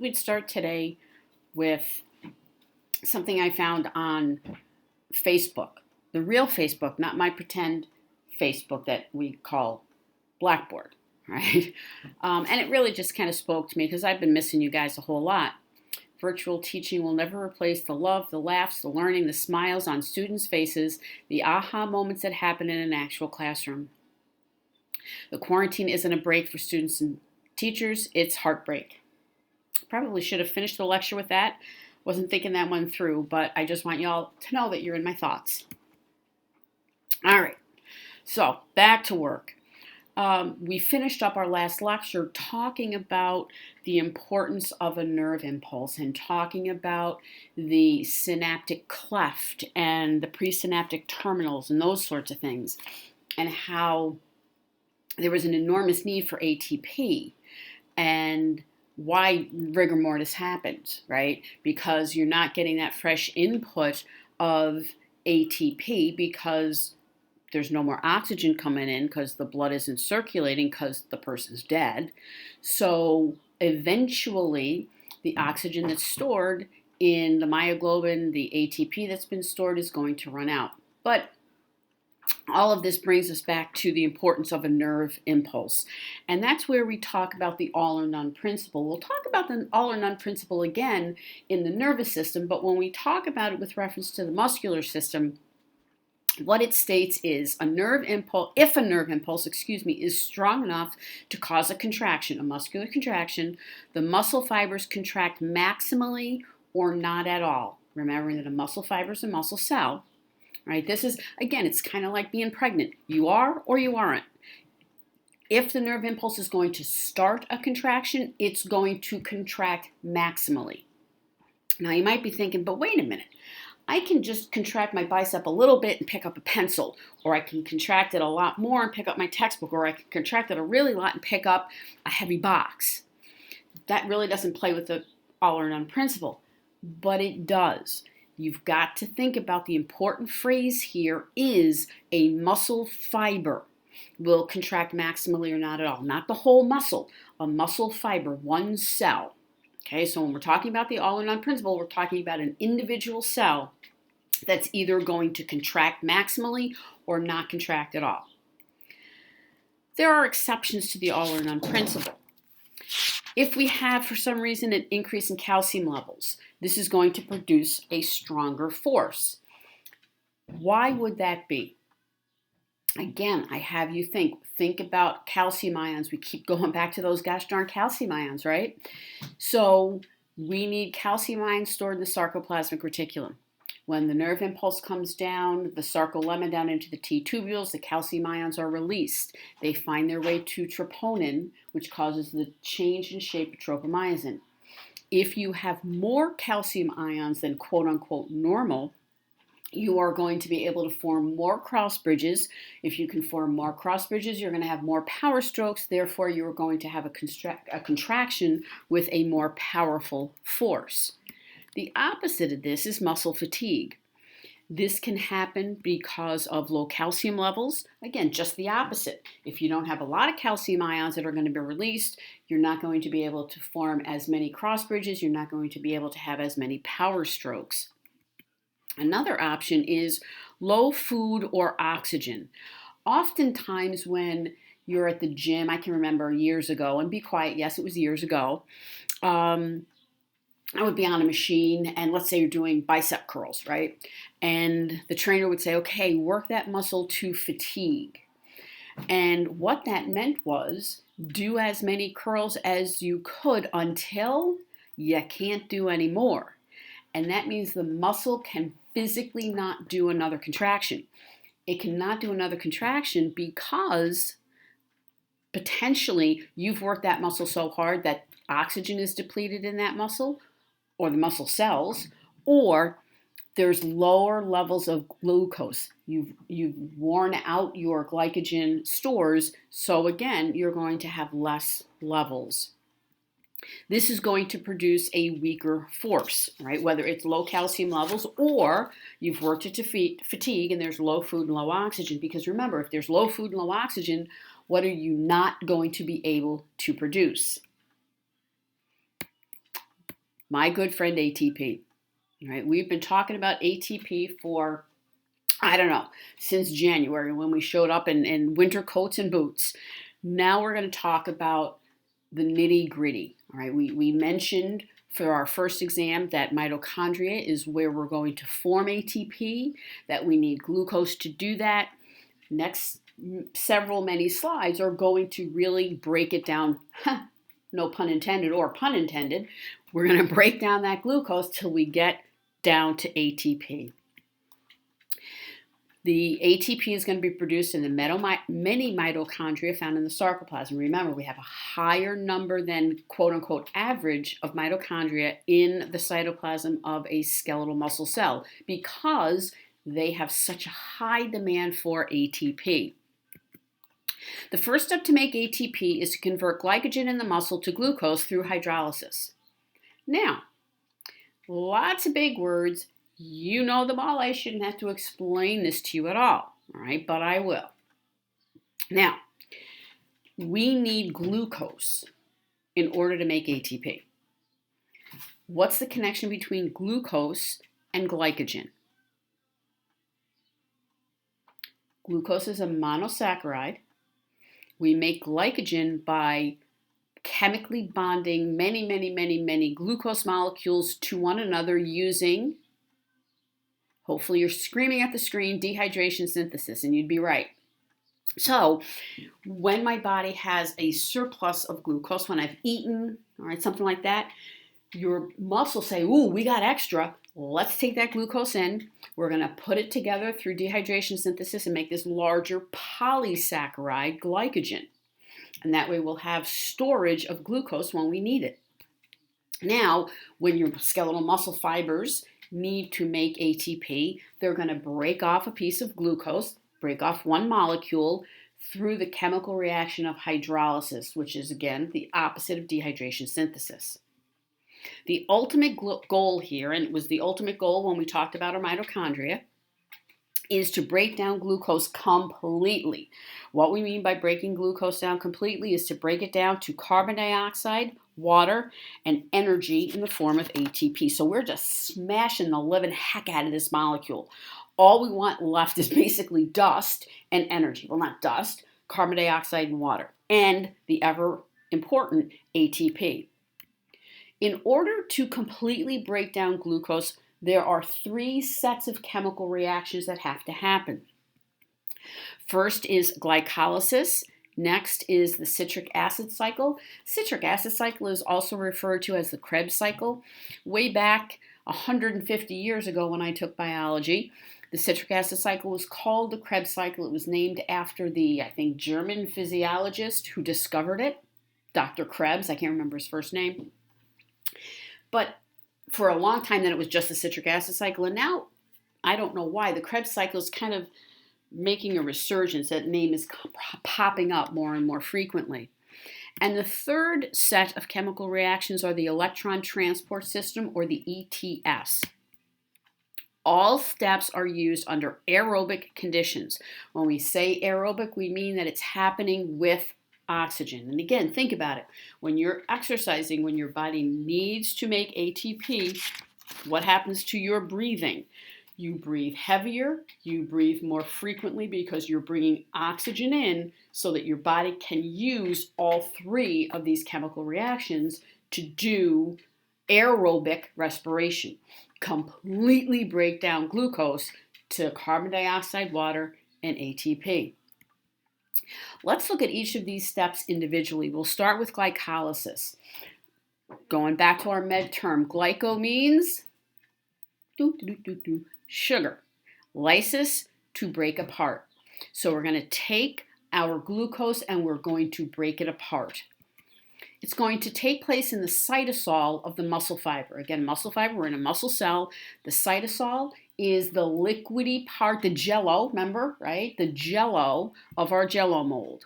we'd start today with something I found on Facebook, the real Facebook, not my pretend Facebook that we call Blackboard, right? And it really just kind of spoke to me because I've been missing you guys a whole lot. Virtual teaching will never replace the love, the laughs, the learning, the smiles on students' faces, the aha moments that happen in an actual classroom. The quarantine isn't a break for students and teachers, it's heartbreak. Probably should have finished the lecture with that. Wasn't thinking that one through, but I just want y'all to know that you're in my thoughts. All right, so back to work. We finished up our last lecture talking about the importance of a nerve impulse and talking about the synaptic cleft and the presynaptic terminals and those sorts of things, and how there was an enormous need for ATP and why rigor mortis happens, right? Because you're not getting that fresh input of ATP because there's no more oxygen coming in because the blood isn't circulating because the person's dead. So eventually, the oxygen that's stored in the myoglobin, the ATP that's been stored, is going to run out. But all of this brings us back to the importance of a nerve impulse. And that's where we talk about the all or none principle. We'll talk about the all or none principle again in the nervous system, but when we talk about it with reference to the muscular system, what it states is if a nerve impulse, is strong enough to cause a contraction, a muscular contraction, the muscle fibers contract maximally or not at all. Remembering that a muscle fiber is a muscle cell, right? This is, again, it's kind of like being pregnant. You are or you aren't. If the nerve impulse is going to start a contraction, it's going to contract maximally. Now you might be thinking, but wait a minute. I can just contract my bicep a little bit and pick up a pencil, or I can contract it a lot more and pick up my textbook, or I can contract it a really lot and pick up a heavy box. That really doesn't play with the all or none principle, but it does. You've got to think about the important phrase here is a muscle fiber will contract maximally or not at all. Not the whole muscle, a muscle fiber, one cell. Okay, so when we're talking about the all or none principle, we're talking about an individual cell that's either going to contract maximally or not contract at all. There are exceptions to the all or none principle. If we have, for some reason, an increase in calcium levels, this is going to produce a stronger force. Why would that be? Again, I have you think about calcium ions. We keep going back to those gosh darn calcium ions, right? So we need calcium ions stored in the sarcoplasmic reticulum. When the nerve impulse comes down the sarcolemma down into the T tubules, the calcium ions are released. They find their way to troponin, which causes the change in shape of tropomyosin. If you have more calcium ions than quote unquote normal, you are going to be able to form more cross bridges. If you can form more cross bridges, you're going to have more power strokes. Therefore, you're going to have a contraction with a more powerful force. The opposite of this is muscle fatigue. This can happen because of low calcium levels. Again, just the opposite. If you don't have a lot of calcium ions that are going to be released, you're not going to be able to form as many cross bridges. You're not going to be able to have as many power strokes. Another option is low food or oxygen. Oftentimes when you're at the gym, I can remember years ago, and be quiet, yes, it was years ago, I would be on a machine and let's say you're doing bicep curls, right? And the trainer would say, okay, work that muscle to fatigue. And what that meant was do as many curls as you could until you can't do any more. And that means the muscle can physically not do another contraction. It cannot do another contraction because potentially you've worked that muscle so hard that oxygen is depleted in that muscle or the muscle cells, or there's lower levels of glucose. You've worn out your glycogen stores, so again, you're going to have less levels. This is going to produce a weaker force, right? Whether it's low calcium levels or you've worked it to fatigue and there's low food and low oxygen. Because remember, if there's low food and low oxygen, what are you not going to be able to produce? my good friend ATP. Right? We've been talking about ATP for, I don't know, since January when we showed up in winter coats and boots. Now we're going to talk about the nitty gritty. All right, we mentioned for our first exam that mitochondria is where we're going to form ATP, that we need glucose to do that. Next many slides are going to really break it down, no pun intended or pun intended. We're going to break down that glucose till we get down to ATP. The ATP is going to be produced in the many mitochondria found in the sarcoplasm. Remember, we have a higher number than quote-unquote average of mitochondria in the cytoplasm of a skeletal muscle cell because they have such a high demand for ATP. The first step to make ATP is to convert glycogen in the muscle to glucose through hydrolysis. Now, lots of big words. You know them all. I shouldn't have to explain this to you at all right? But I will. Now, we need glucose in order to make ATP. What's the connection between glucose and glycogen? Glucose is a monosaccharide. We make glycogen by chemically bonding many glucose molecules to one another using, hopefully you're screaming at the screen, dehydration synthesis, and you'd be right. So when my body has a surplus of glucose, when I've eaten, all right, something like that, your muscles say, ooh, we got extra. Let's take that glucose in. We're going to put it together through dehydration synthesis and make this larger polysaccharide glycogen. And that way we'll have storage of glucose when we need it. Now, when your skeletal muscle fibers need to make ATP, they're going to break off a piece of glucose, break off one molecule through the chemical reaction of hydrolysis, which is, again, the opposite of dehydration synthesis. The ultimate goal here, and it was the ultimate goal when we talked about our mitochondria, is to break down glucose completely. What we mean by breaking glucose down completely is to break it down to carbon dioxide, water, and energy in the form of ATP. So we're just smashing the living heck out of this molecule. All we want left is basically dust and energy. Well, not dust, carbon dioxide and water, and the ever important ATP. In order to completely break down glucose, there are 3 sets of chemical reactions that have to happen. First is glycolysis. Next is the citric acid cycle. Citric acid cycle is also referred to as the Krebs cycle. Way back 150 years ago when I took biology, the citric acid cycle was called the Krebs cycle. It was named after the, I think, German physiologist who discovered it, Dr. Krebs. I can't remember his first name. But for a long time, then it was just the citric acid cycle. And now, I don't know why, the Krebs cycle is kind of making a resurgence. That name is popping up more and more frequently. And the third set of chemical reactions are the electron transport system, or the ETS. All steps are used under aerobic conditions. When we say aerobic, we mean that it's happening with oxygen. And again, think about it. When you're exercising, when your body needs to make ATP, what happens to your breathing? You breathe heavier, you breathe more frequently because you're bringing oxygen in so that your body can use all 3 of these chemical reactions to do aerobic respiration. Completely break down glucose to carbon dioxide, water, and ATP. Let's look at each of these steps individually. We'll start with glycolysis. Going back to our med term, glyco means sugar. Lysis, to break apart. So we're going to take our glucose and we're going to break it apart. It's going to take place in the cytosol of the muscle fiber. Again, muscle fiber, we're in a muscle cell. The cytosol is the liquidy part, the jello, remember, right? The jello of our jello mold.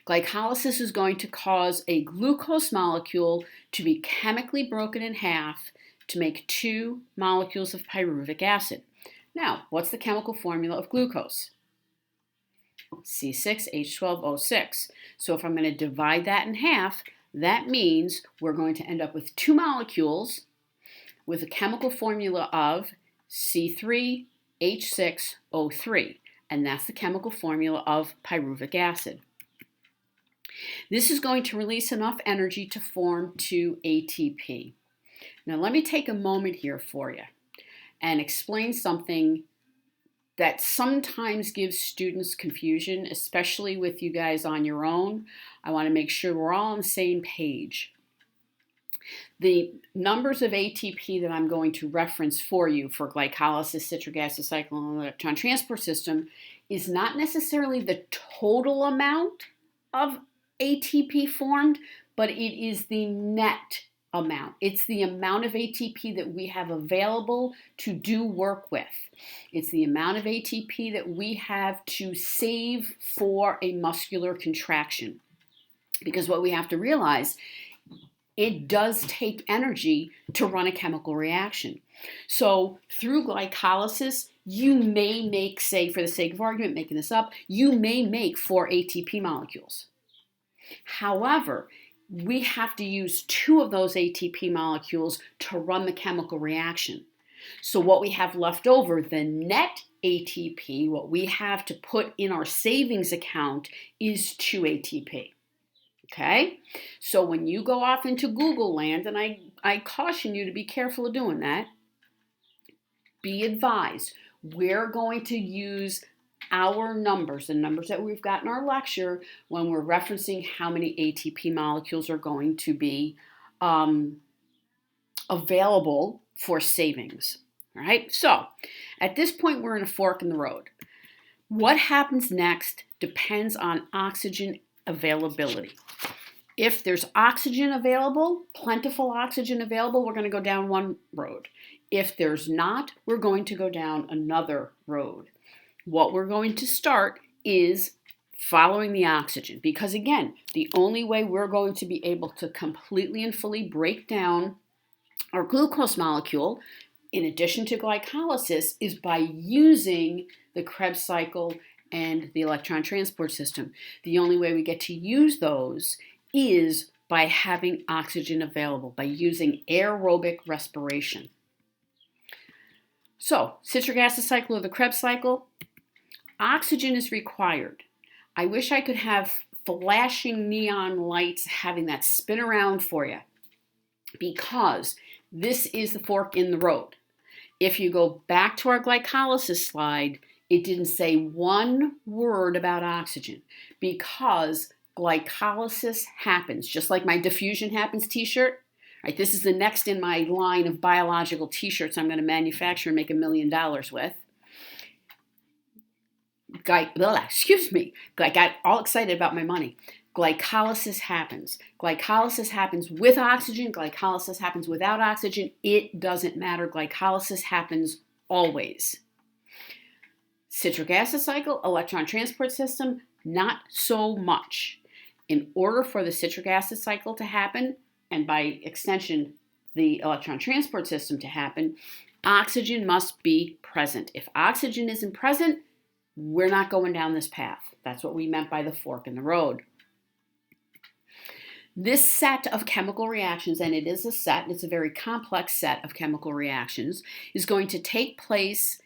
Glycolysis is going to cause a glucose molecule to be chemically broken in half to make 2 molecules of pyruvic acid. Now, what's the chemical formula of glucose? C6H12O6. So if I'm going to divide that in half, That means we're going to end up with two molecules with a chemical formula of C3H6O3, and that's the chemical formula of pyruvic acid. This is going to release enough energy to form 2 ATP. Now let me take a moment here for you and explain something that sometimes gives students confusion, especially with you guys on your own. I want to make sure we're all on the same page. The numbers of ATP that I'm going to reference for you for glycolysis, citric acid cycle, and electron transport system is not necessarily the total amount of ATP formed, but it is the net amount. It's the amount of ATP that we have available to do work with. It's the amount of ATP that we have to save for a muscular contraction. Because what we have to realize, it does take energy to run a chemical reaction. So through glycolysis, you may make, say for the sake of argument, making this up, you may make 4 ATP molecules. However, we have to use 2 of those ATP molecules to run the chemical reaction. So what we have left over, the net ATP, what we have to put in our savings account, is 2 ATP. Okay? So when you go off into Google land, and I caution you to be careful of doing that, be advised, we're going to use our numbers, the numbers that we've got in our lecture, when we're referencing how many ATP molecules are going to be available for savings. All right, so at this point, we're in a fork in the road. What happens next depends on oxygen availability. If there's oxygen available, plentiful oxygen available, we're going to go down one road. If there's not, we're going to go down another road. What we're going to start is following the oxygen, because again, the only way we're going to be able to completely and fully break down our glucose molecule, in addition to glycolysis, is by using the Krebs cycle and the electron transport system. The only way we get to use those is by having oxygen available, by using aerobic respiration. So, citric acid cycle or the Krebs cycle, oxygen is required. I wish I could have flashing neon lights having that spin around for you, because this is the fork in the road. If you go back to our glycolysis slide, it didn't say one word about oxygen, because glycolysis happens, just like my diffusion happens t-shirt. Right, this is the next in my line of biological t-shirts I'm going to manufacture and make $1 million with. I got all excited about my money. Glycolysis happens. Glycolysis happens with oxygen. Glycolysis happens without oxygen. It doesn't matter. Glycolysis happens always. Citric acid cycle, electron transport system, not so much. In order for the citric acid cycle to happen, and by extension, the electron transport system to happen, oxygen must be present. If oxygen isn't present, we're not going down this path. That's what we meant by the fork in the road. This set of chemical reactions, and it is a set, it's a very complex set of chemical reactions, is going to take place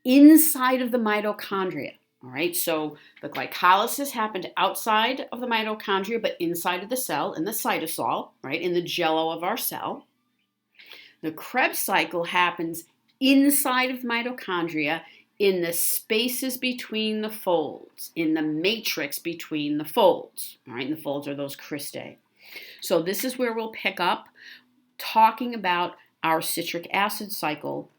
inside of the mitochondria. All right, so the glycolysis happened outside of the mitochondria, but inside of the cell, in the cytosol, right, in the jello of our cell. The Krebs cycle happens inside of mitochondria, in the spaces between the folds, in the matrix between the folds. All right, and the folds are those cristae. So this is where we'll pick up talking about our citric acid cycle